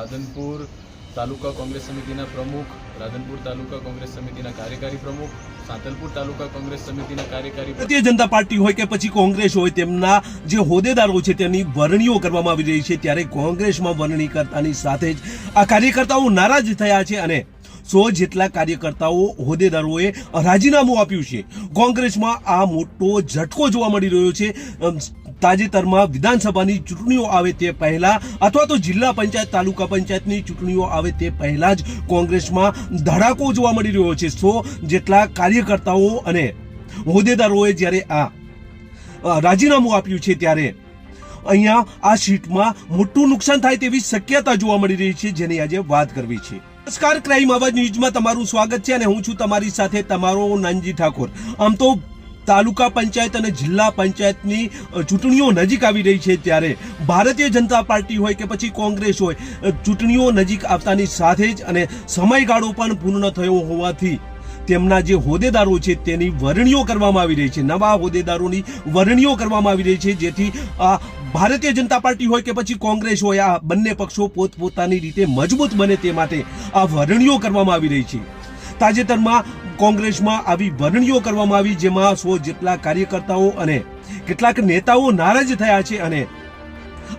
રાધનપુર તાલુકા કોંગ્રેસ સમિતિના પ્રમુખ, રાધનપુર તાલુકા કોંગ્રેસ સમિતિના કાર્યકારી પ્રમુખ, સાંતલપુર તાલુકા કોંગ્રેસ સમિતિના કાર્યકારી ભારતીય જનતા પાર્ટી હોય કે પછી કોંગ્રેસ હોય, તેમના જે હોદ્દેદારો છે તેની વરણીઓ કરવામાં આવી રહી છે, ત્યારે કોંગ્રેસમાં વરણી કરતાની સાથે જ આ કાર્યકર્તાઓ નારાજ થયા છે અને 100 જેટલા કાર્યકર્તાઓ હોદ્દેદારોએ રાજીનામું આપ્યું છે. કોંગ્રેસમાં આ મોટો ઝટકો જોવા મળી રહ્યો છે. તાજેતરમાં વિધાનસભાની ચૂંટણીઓ આવે તે પહેલા અથવા તો જિલ્લા પંચાયત તાલુકા પંચાયતની ચૂંટણીઓ આવે તે પહેલા જ કોંગ્રેસમાં ધડાકો જોવા મળી રહ્યો છે. 100 જેટલા કાર્યકર્તાઓ અને હોદ્દેદારોએ જ્યારે આ રાજીનામું આપ્યું છે ત્યારે અહીંયા આ સીટમાં મોટું નુકસાન થાય તેવી શક્યતા જોવા મળી રહી છે, જેની આજે વાત કરવી છે. નમસ્કાર, ક્રાઇમ અવાજ ન્યૂઝમાં તમારું સ્વાગત છે અને હું છું તમારી સાથે તમારો નાનજી ઠાકોર. આમ તો તાલુકા પંચાયત અને જિલ્લા પંચાયતની ચૂંટણીઓ નજીક આવી રહી છે, ત્યારે ભારતીય જનતા પાર્ટી હોય કે પછી કોંગ્રેસ હોય, ચૂંટણીઓ નજીક આવતાની સાથે જ અને સમયગાળો પણ પૂર્ણ થયો હોવાથી તેમના જે હોદ્દેદારો છે તેની વરણીઓ કરવામાં આવી રહી છે. નવા હોદ્દેદારોની વરણીઓ કરવામાં આવી રહી છે, જેથી આ ભારતીય જનતા પાર્ટી હોય કે પછી કોંગ્રેસ હોય, આ બંને પક્ષો પોતપોતાની રીતે મજબૂત બને તે માટે આ વરણીઓ કરવામાં આવી રહી છે. તાજેતરમાં કોંગ્રેસમાં આવી વરણીઓ કરવામાં આવી, જેમાં 100 જેટલા કાર્યકર્તાઓ અને કેટલાક નેતાઓ નારાજ થયા છે અને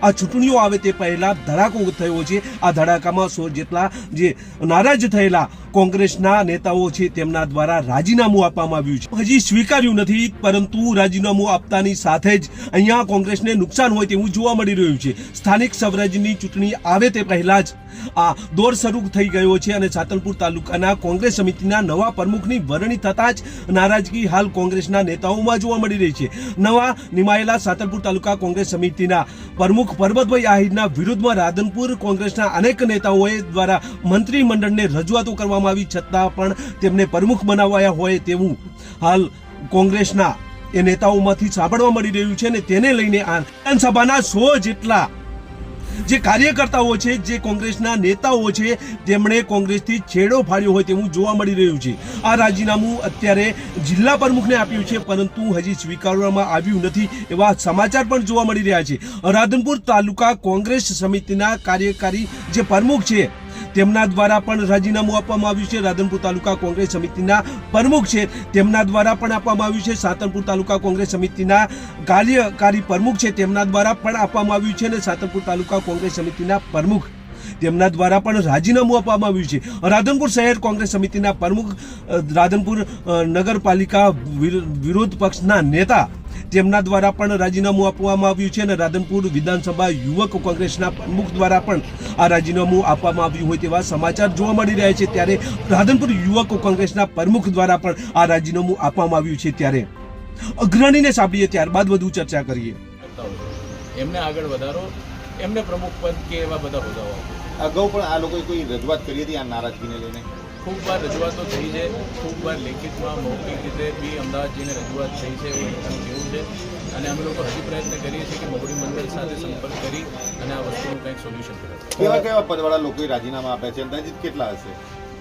આ ચૂંટણીઓ આવે તે પહેલા ધડાકો થયો છે. આ ધડાકામાં 100 જેટલા જે નારાજ થયેલા કોંગ્રેસના નેતાઓ છે તેમના દ્વારા રાજીનામું આપવામાં આવ્યું છે. હજી સ્વીકાર્યું નથી, પરંતુ રાજીનામું આપતાની સાથે જ અહીંયા કોંગ્રેસને નુકસાન હોય તેવું જોવા મળી રહ્યું છે. સ્થાનિક સ્વરાજ્યની ચૂંટણી આવે તે પહેલા જ આ દોર શરૂ થઈ ગયો છે અને સાંતલપુર તાલુકાના કોંગ્રેસ સમિતિના નવા પ્રમુખની વરણી થતાં જ નારાજગી હાલ કોંગ્રેસના નેતાઓમાં જોવા મળી રહી છે. નવા નિમાયેલા સાંતલપુર તાલુકા કોંગ્રેસ સમિતિના પ્રમુખ પરબતભાઈ આહિરના વિરુદ્ધમાં રાધનપુર કોંગ્રેસના અનેક નેતાઓએ દ્વારા મંત્રીમંડળને રજૂઆતો કરવામાં આવી, છતાં પણ તેમને પ્રમુખ બનાવાયા હોય તેવું હાલ કોંગ્રેસના એ નેતાઓમાંથી સાંભળવા મળી રહ્યું છે અને તેને લઈને આ વિધાનસભાના 100 જેટલા જે કાર્યકર્તાઓ છે, જે કોંગ્રેસના નેતાઓ છે, તેમણે કોંગ્રેસથી છેડો ફાડ્યો હોય તેવું જોવા મળી રહ્યું છે. આ રાજીનામું અત્યારે જિલ્લા પ્રમુખને આપ્યું છે, પરંતુ હજી સ્વીકારવામાં આવ્યું નથી એવા સમાચાર પણ જોવા મળી રહ્યા છે. રાધનપુર તાલુકા કોંગ્રેસ સમિતિના કાર્યકારી જે પ્રમુખ છે તેમના દ્વારા પણ રાજીનામું આપવામાં આવ્યું છે. રાધનપુર તાલુકા કોંગ્રેસ સમિતિના પ્રમુખ છે તેમના દ્વારા પણ આપવામાં આવ્યું છે. સાંતલપુર તાલુકા કોંગ્રેસ સમિતિના કાર્યકારી પ્રમુખ છે તેમના દ્વારા પણ આપવામાં આવ્યું છે અને સાંતલપુર તાલુકા કોંગ્રેસ સમિતિના પ્રમુખ તેમના દ્વારા પણ રાજીનામું આપવામાં આવ્યું છે. રાધનપુર શહેર કોંગ્રેસ સમિતિના પ્રમુખ, રાધનપુર નગરપાલિકા વિરોધ પક્ષના નેતા તેમના દ્વારા પણ રાજીનામું આપવામાં આવ્યું છે અને રાધનપુર વિધાનસભા યુવક કોંગ્રેસના પ્રમુખ દ્વારા પણ આ રાજીનામું આપવામાં આવ્યું હોય તેવા સમાચાર જોવા મળી રહ્યા છે. ત્યારે રાધનપુર યુવક કોંગ્રેસના પ્રમુખ દ્વારા પણ આ રાજીનામું આપવામાં આવ્યું છે. ત્યારે અગ્રણીને સાંભળીએ, ત્યારબાદ વધુ ચર્ચા કરીએ. એમને આગળ વધારો, એમને પ્રમુખ પદ કે એવા બધા હોદ્દાઓ. અગાઉ પણ આ લોકોએ કોઈ રજૂઆત કરી હતી આ નારાજગીને લઈને? ખૂબ વાર રજૂઆતો થઈ છે, ખૂબ વાર લેખિતમાં મૌખિક રીતે બી અમદાવાદ જઈને રજૂઆત થઈ છે એવું કેવું છે અને અમે લોકો હજી પ્રયત્ન કરીએ છીએ કે મોવડી મંડળ સાથે સંપર્ક કરી અને આ વસ્તુનું કંઈક સોલ્યુશન કરે. કેવા કેવા પદવાળા લોકોએ રાજીનામા આપ્યા છે, અંદાજિત કેટલા હશે?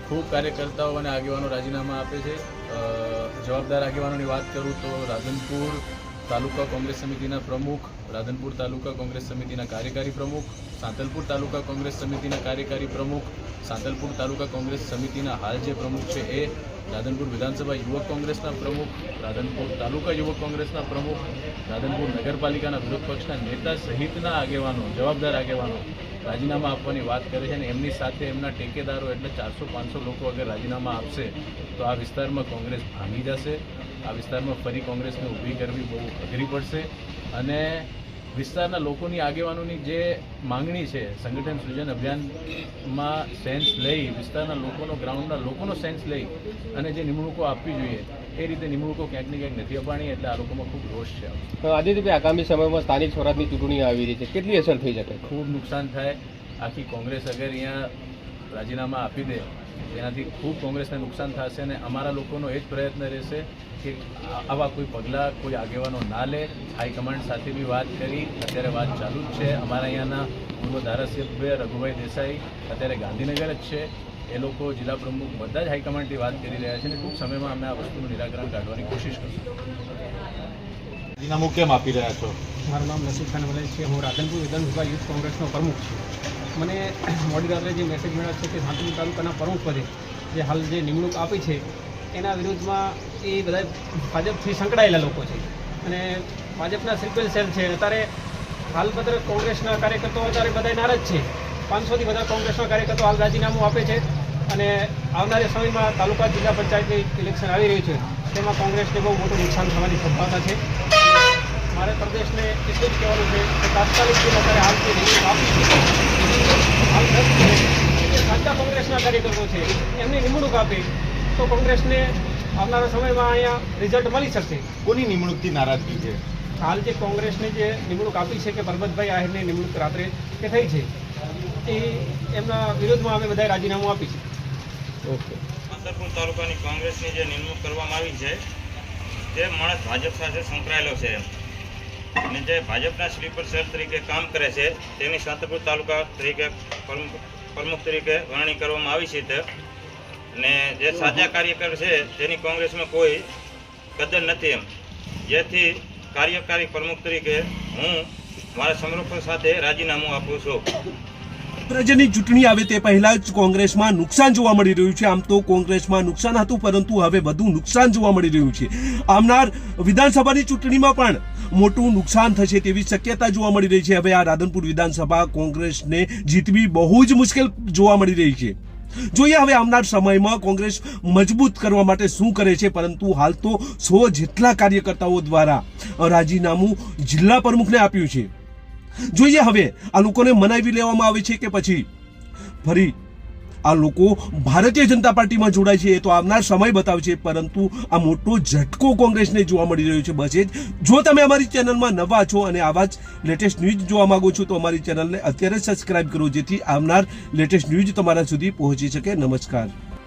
ખૂબ કાર્યકર્તાઓ અને આગેવાનો રાજીનામા આપે છે. જવાબદાર આગેવાનોની વાત કરું તો રાધનપુર તાલુકા કોંગ્રેસ સમિતિના પ્રમુખ, રાધનપુર તાલુકા કોંગ્રેસ સમિતિના કાર્યકારી પ્રમુખ, સાંતલપુર તાલુકા કોંગ્રેસ સમિતિના કાર્યકારી પ્રમુખ, સાંતલપુર તાલુકા કોંગ્રેસ સમિતિના હાલ જે પ્રમુખ છે એ, રાધનપુર વિધાનસભા યુવક કોંગ્રેસના પ્રમુખ, રાધનપુર તાલુકા યુવક કોંગ્રેસના પ્રમુખ, રાધનપુર નગરપાલિકાના વિરોધ પક્ષના નેતા સહિતના આગેવાનો, જવાબદાર આગેવાનો રાજીનામા આપવાની વાત કરે છે અને એમની સાથે એમના ટેકેદારો એટલે 400-500 લોકો અગર રાજીનામા આપશે તો આ વિસ્તારમાં કોંગ્રેસ ભાંગી જશે. આ વિસ્તારમાં ફરી કોંગ્રેસને ઊભી કરવી બહુ અઘરી પડશે અને વિસ્તારના લોકોની આગેવાનોની જે માંગણી છે, સંગઠન સૃજન અભિયાનમાં સેન્સ લઈ, વિસ્તારના લોકોનો, ગ્રાઉન્ડના લોકોનો સેન્સ લઈ અને જે નિમણૂકો આપવી જોઈએ એ રીતે નિમણૂકો ક્યાંક ને ક્યાંક નથી અપાણી, એટલે આ લોકોમાં ખૂબ રોષ છે. આદિત્યભાઈ, આગામી સમયમાં સ્થાનિક સ્વરાજની ચૂંટણી આવી રહી છે, કેટલી અસર થઈ શકે? ખૂબ નુકસાન થાય. આખી કોંગ્રેસ અગર અહીંયા રાજીનામા આપી દે એનાથી ખૂબ કોંગ્રેસને નુકસાન થશે અને અમારા લોકોનો એ જ પ્રયત્ન રહેશે કે આવા કોઈ પગલાં કોઈ આગેવાનો ના લે. હાઈકમાન્ડ સાથે બી વાત કરી, અત્યારે વાત ચાલુ જ છે. અમારા અહીંયાના પૂર્વ ધારાસભ્ય રઘુભાઈ દેસાઈ અત્યારે ગાંધીનગર જ છે, એ લોકો જિલ્લા પ્રમુખ બધા જ હાઈકમાન્ડથી વાત કરી રહ્યા છે અને ટૂંક સમયમાં અમે આ વસ્તુનું નિરાકરણ કાઢવાની કોશિશ કરીશું. રાજીનામું કેમ આપી રહ્યા છો? મારું નામ નસીબ ખાન વલે છે. હું રાધનપુર વિધાનસભા યુથ કોંગ્રેસનો પ્રમુખ છું. મને મોડી રાત્રે જે મેસેજ મળ્યો છે કે શાંતિપુર તાલુકાના પ્રમુખ પદે જે હાલ જે નિમણૂક આપી છે એના વિરુદ્ધમાં એ બધા ભાજપથી સંકળાયેલા લોકો છે અને ભાજપના સ્લીપર સેલ છે. અત્યારે હાલ બધા કોંગ્રેસના કાર્યકર્તાઓ અત્યારે બધા નારાજ છે. 500થી બધા કોંગ્રેસના કાર્યકર્તાઓ હાલ રાજીનામું આપે છે અને આવનારા સમયમાં તાલુકા જિલ્લા પંચાયતની ઇલેક્શન આવી રહ્યું છે તેમાં કોંગ્રેસને બહુ મોટું નુકસાન થવાની સંભાવના છે. મારે પ્રદેશને એટલું જ કહેવાનું છે કે તાત્કાલિક જે અત્યારે હાલ જે નિમણૂક આપી છે હાલ રદ કરે જે સાચા કોંગ્રેસના કાર્યકર્તાઓ છે એમની નિમણૂક આપે તો કોંગ્રેસને આવનારા સમયમાં અહીંયા રિઝલ્ટ મળી શકશે. કોની નિમણૂકથી નારાજગી છે? હાલ જે કોંગ્રેસની જે નિમણૂક આપી છે કે પરબતભાઈ આહિરની નિમણૂક રાત્રે કે થઈ છે એ એમના વિરોધમાં અમે બધાએ રાજીનામું આપી છે. ઓકે. શાંતિપુર તાલુકાની કોંગ્રેસની જે નિમણૂક કરવામાં આવી છે તે માણસ ભાજપ સાથે સંકળાયેલો છે અને જે ભાજપના સ્લીપર સેલ તરીકે કામ કરે છે તેની શાંતિપુર તાલુકા તરીકે પ્રમુખ તરીકે વરણી કરવામાં આવી છે તે અને જે સાચા કાર્યકર છે તેની કોંગ્રેસમાં કોઈ કદર નથી એમ જેથી કાર્યકારી પ્રમુખ તરીકે હું મારા સમર્પણ સાથે રાજીનામું આપું છું. રાજ્યની ચૂંટણી આવે તે પહેલા જ કોંગ્રેસમાં નુકસાન જોવા મળી રહ્યું છે. આમ તો કોંગ્રેસમાં નુકસાન હતું, પરંતુ હવે વધુ નુકસાન જોવા મળી રહ્યું છે. આવનાર વિધાનસભાની ચૂંટણીમાં પણ મોટું નુકસાન થશે તેવી શક્યતા જોવા મળી રહી છે. હવે આ રાધનપુર વિધાનસભા કોંગ્રેસને જીતવી બહુ જ મુશ્કેલ જોવા મળી રહી છે. જોઈએ હવે આવનાર સમયમાં કોંગ્રેસ મજબૂત કરવા માટે શું કરે છે. પરંતુ હાલ તો 100 જેટલા કાર્યકર્તાઓ દ્વારા રાજીનામું જિલ્લા પ્રમુખને આપ્યું છે. જોઈએ હવે આ લોકોને મનાવી લેવામાં આવે છે કે પછી ફરી આ લોકો ભારતીય જનતા પાર્ટીમાં જોડાય છે એ તો આવનાર સમય બતાવશે. પરંતુ આ મોટો ઝટકો કોંગ્રેસને જોવા મળી રહ્યો છે. બસ એ જ. જો તમે અમારી ચેનલમાં નવા છો અને આવા જ લેટેસ્ટ ન્યૂઝ જોવા માંગો છો તો અમારી ચેનલને અત્યારે સબસ્ક્રાઇબ કરો, જેથી આવનાર લેટેસ્ટ ન્યૂઝ તમારા સુધી પહોંચી શકે. નમસ્કાર.